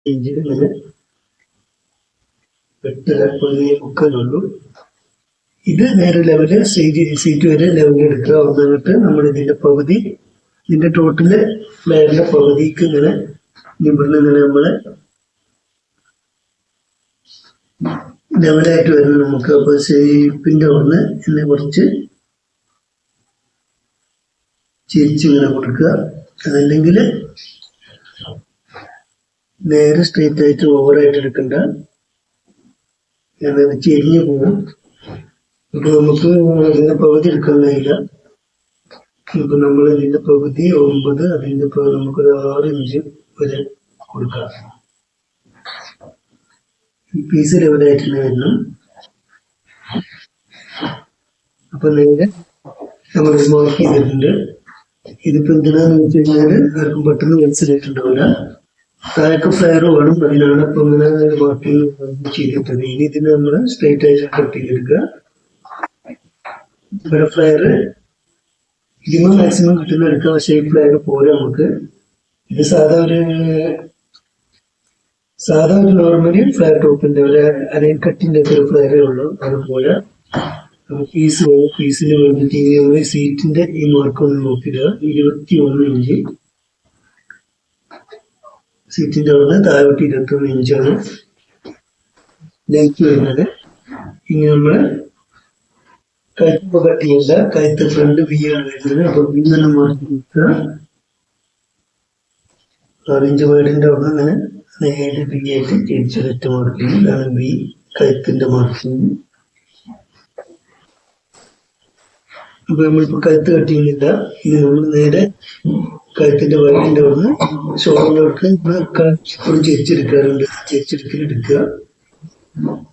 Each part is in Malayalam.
ഇഞ്ചിൽ ഇങ്ങനെ മുക്കാലുള്ളൂ. ഇത് നേരെ ലെവല് സീറ്റ് വരെ ലെവലിൽ എടുക്കുക. വന്നിട്ട് നമ്മൾ ഇതിന്റെ പകുതി, ഇതിന്റെ ടോട്ടല് ഫ്ലെയറിന്റെ പകുതിക്ക് ഇങ്ങനെ ഇവിടുന്ന് ഇങ്ങനെ നമ്മള് ലെവലായിട്ട് വരുന്നത് നമുക്ക്. അപ്പൊ ഷേപ്പിന്റെ അവിടുന്ന് എന്നെ കുറച്ച് ചിരിച്ചിങ്ങനെ കൊടുക്കുക. അതല്ലെങ്കിൽ നേരെ സ്ട്രെയിറ്റ് ആയിട്ട് ഓവറായിട്ട് എടുക്കണ്ട, എന്നാൽ ചെരിഞ്ഞു പോകും. ഇപ്പൊ നമുക്ക് ഇതിന്റെ പകുതി എടുക്കാൻ കഴിയില്ല. ഇപ്പൊ നമ്മൾ ഇതിന്റെ പകുതി 9, അതിന്റെ നമുക്കൊരു 6 ഇഞ്ച് വരെ കൊടുക്കാം. പീസ് ലെവലായിട്ട് വരുന്നു. അപ്പൊ നേരെ നമ്മൾ മാർക്ക് ചെയ്തിട്ടുണ്ട്. ഇതിപ്പോ എന്തിനാന്ന് വെച്ച് കഴിഞ്ഞാല് ആർക്കും പെട്ടെന്ന് മനസ്സിലായിട്ടുണ്ടാവില്ല. താഴേക്ക് ഫ്ലെയർ വേണം, അതിനാണ് ഇപ്പൊ ഇങ്ങനെ മാർക്കിങ് ചെയ്തിട്ടത്. ഇനി ഇതിന് നമ്മൾ സ്ട്രൈറ്റ് ആയിട്ട് കട്ട് ചെയ്തെടുക്കുക. ഇവിടെ ഫ്ലെയർ ഇതിന് മാക്സിമം കിട്ടുന്ന എടുക്കുക, പക്ഷേ ഈ ഫ്ലെയർ പോലെ നമുക്ക് ഇത് സാധാ ഒരു നോർമലി ഫ്ലെയർ ടോപ്പിന്റെ ഒരു അലൈൻ കട്ടിന്റെ ഒരു ഫ്ലെയറേ ഉള്ളൂ. അതുപോലെ പീസിന് വേണ്ടിയിട്ട് നമ്മൾ സീറ്റിന്റെ ഈ മാർക്ക് ഒന്ന് നോക്കിയിടുക. 21 ഇഞ്ച് സീറ്റിന്റെ അവിടെ താഴോട്ട് 21 ഇഞ്ചാണ് ലെങ്ത് വരുന്നത്. ഇനി നമ്മള് കഴുത്ത് കട്ട് ചെയ്യണ്ട, കഴുത്ത് ഫ്രണ്ട് വി ആണ് വരുന്നത്. അപ്പൊ വി തന്നെ മാർക്ക് കൊടുക്കുക. 6 ഇഞ്ച് വൈഡിന്റെ അവിടെ അങ്ങനെ നേരെ വി ആയിട്ട് തിരിച്ചൊരൊറ്റ മാർക്ക് ചെയ്യും. ഇതാണ് വി കഴുത്തിന്റെ മാർക്കിങ്. അപ്പൊ നമ്മളിപ്പോ കഴുത്ത് കട്ട് ചെയ്യുന്നില്ല. ഇനി നമ്മൾ നേരെ കഴുത്തിന്റെ വയറിന്റെ അവിടുന്ന് ഷോൾഡറിലേക്ക് എപ്പോഴും ചെരിച്ചെടുക്കാറുണ്ട്. ചെരിച്ചെടുക്കലെടുക്കുക.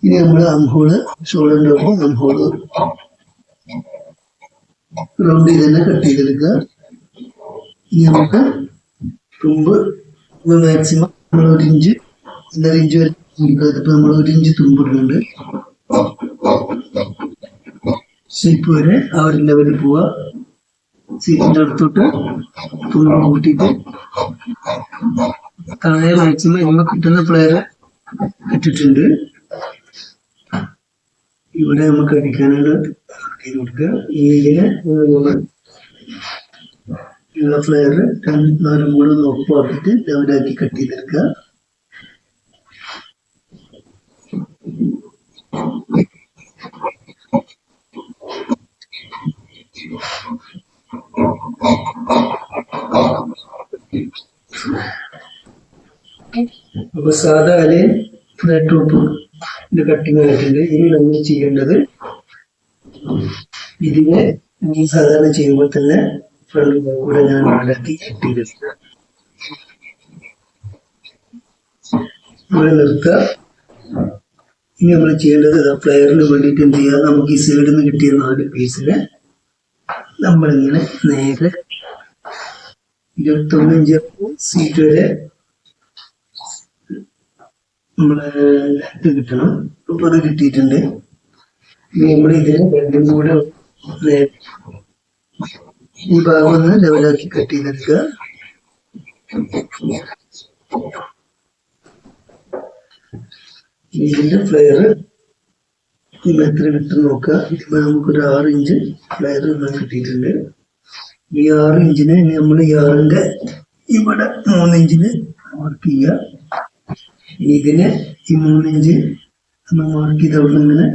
ഇനി നമ്മൾ അംഹോള് ഷോൾഡറിന്റെ ഒപ്പം അംഹോള് റൗണ്ട് ചെയ്ത് തന്നെ കട്ട് ചെയ്തെടുക്കുക. ഇനി നമുക്ക് തുമ്പ് മാക്സിമം നമ്മൾ 1 ഇഞ്ച് 1.5 ഇഞ്ച് വരെ ഇപ്പൊ നമ്മൾ 1 ഇഞ്ച് തുമ്പിടുന്നുണ്ട്. ഷേപ്പ് വരെ ആ ഒരു ലെവലിൽ പോവുക. സീറ്റിന്റെ അടുത്തോട്ട് തുമ്പ് കൂട്ടിയിട്ട് താഴെ മാക്സിമം നമ്മൾ കിട്ടുന്ന ഫ്ലെയർ ഇട്ടിട്ടുണ്ട്. ഇവിടെ നമുക്ക് അടിക്കാനുള്ള ചെയ്ത് കൊടുക്കുക. ഇതിന് ഫ്ലെയർ 4 മൂന്ന് ഒപ്പാക്കിയിട്ട് ലെവലാക്കി കട്ട് ചെയ്തെടുക്കുക. അപ്പൊ സാധാ അലൈൻ ഫ്ലെയർ ടോപ്പ് കട്ടിങ് ആയിട്ടുണ്ട്. ഇനി നമ്മൾ ചെയ്യേണ്ടത് ഇതിനെ ഈ സാധാരണ ചെയ്യുമ്പോൾ തന്നെ ഫ്രണ്ട് കൂടെ ഞാൻ മടക്കി കട്ട് ചെയ്തെടുക്കുക. ഇവിടെ നിർത്തുക. ഇനി നമ്മൾ ചെയ്യേണ്ടത് ഫ്ലെയറിന് വേണ്ടിയിട്ട് എന്ത് ചെയ്യുക, നമുക്ക് ഈ സൈഡിൽ നിന്ന് കിട്ടിയ 4 പീസിന് നമ്മളിങ്ങനെ നേരെ 21 ഇഞ്ച് സീറ്റ് വരെ നമ്മളെ ലെങ്ത് കിട്ടണം. അപ്പൊ അത് കിട്ടിയിട്ടുണ്ട്. ഇനി നമ്മൾ ഇതിന് രണ്ടും കൂടെ ഈ ഭാഗം ഒന്ന് ലെവലാക്കി കട്ട് ചെയ്തെടുക്കുക. ഇതിന്റെ ഫ്ലെയർ എത്ര കിട്ടും നോക്കുക. ഇപ്പൊ നമുക്കൊരു 6 ഇഞ്ച് ഫ്ലെയർ കിട്ടിയിട്ടുണ്ട്. ഈ 6 ഇഞ്ചിന് നമ്മൾ ഈ 6ന്റെ ഇവിടെ 3 ഇഞ്ചിന് മാർക്ക് ചെയ്യുക. ഇതിന് ഈ 3 ഇഞ്ച് നമ്മൾ മാർക്ക് ചെയ്ത് അവിടെ ഇങ്ങനെ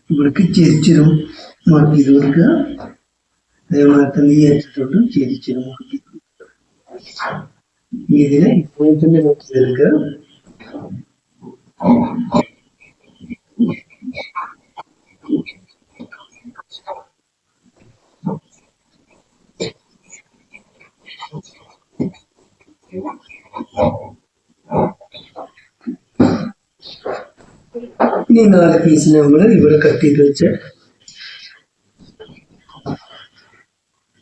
ഇവിടേക്ക് ചെരിച്ചിരും മാർക്ക് ചെയ്ത് കൊടുക്കുക. അതേപോലെ തന്നെ ഈ അറ്റത്തോട്ട് ചെരിച്ചിരും മാർക്ക് ചെയ്ത് കൊടുക്കുക. ഇതിനെ ഇപ്പോൾ തന്നെ നോട്ട് ചെയ്തെടുക്കുക. ഇനി 4 പീസിനെ നമ്മൾ ഇവിടെ കട്ട് ചെയ്ത് വെച്ച്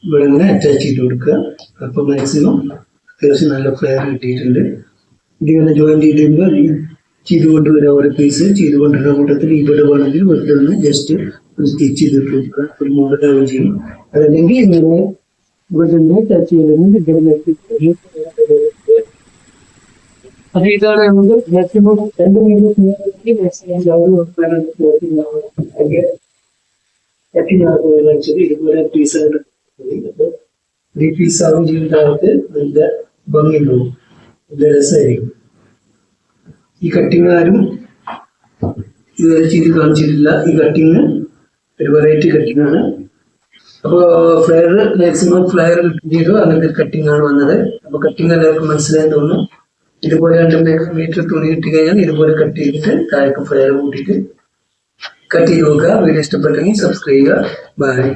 ഇവിടെ ഇങ്ങനെ അറ്റാച്ച് ചെയ്ത് കൊടുക്കുക. അപ്പൊ മാക്സിമം അത്യാവശ്യം നല്ല ഫ്ലെയർ കിട്ടിയിട്ടുണ്ട്. ഇതിങ്ങനെ ജോയിന്റ് ചെയ്ത് കൊണ്ടുവരാം. ഓരോ പീസ് ചെയ്ത് കൊണ്ടുവരുന്ന കൂട്ടത്തിൽ ഇവിടെ വേണമെങ്കിൽ വെറുതെ ഒന്ന് ജസ്റ്റ് സ്റ്റിച്ച് ചെയ്തിട്ട് കൊടുക്കുക. ഒരു മോഡലാവുകയും ചെയ്യും. അതല്ലെങ്കിൽ ഇങ്ങനെ ഇവിടെ ടച്ച് ചെയ്യണമെങ്കിൽ ഇവിടെ അപ്പൊ ഇതാണ് നമുക്ക് മാക്സിമം 2 മീറ്റർ ഇതുപോലെ പീസായിട്ട് ഈ പീസാവും ചെയ്യുന്നതായിട്ട് നല്ല ഭംഗിയുണ്ടാവും, നല്ല രസമായിരിക്കും. ഈ കട്ടിങ് ആരും ഇതുവരെ ചെയ്ത് കാണിച്ചിട്ടില്ല. ഈ കട്ടിങ് ഒരു വെറൈറ്റി കട്ടിങ് ആണ്. അപ്പോൾ ഫ്ലെയർ മാക്സിമം ഫ്ലെയർ ചെയ്തു അങ്ങനത്തെ കട്ടിങ് ആണ് വന്നത്. അപ്പൊ കട്ടിങ് എല്ലാവർക്കും മനസ്സിലായെന്ന് തോന്നുന്നു. ഇതുപോലെ 2 മീറ്റർ തുണി കിട്ടി കഴിഞ്ഞാൽ ഇതുപോലെ കട്ട് ചെയ്തിട്ട് താഴേക്ക് ഫ്ലെയർ കൂട്ടിയിട്ട് കട്ട് ചെയ്ത് നോക്കുക. വീഡിയോ ഇഷ്ടപ്പെട്ടെങ്കിൽ സബ്സ്ക്രൈബ് ചെയ്യുക. ബൈ.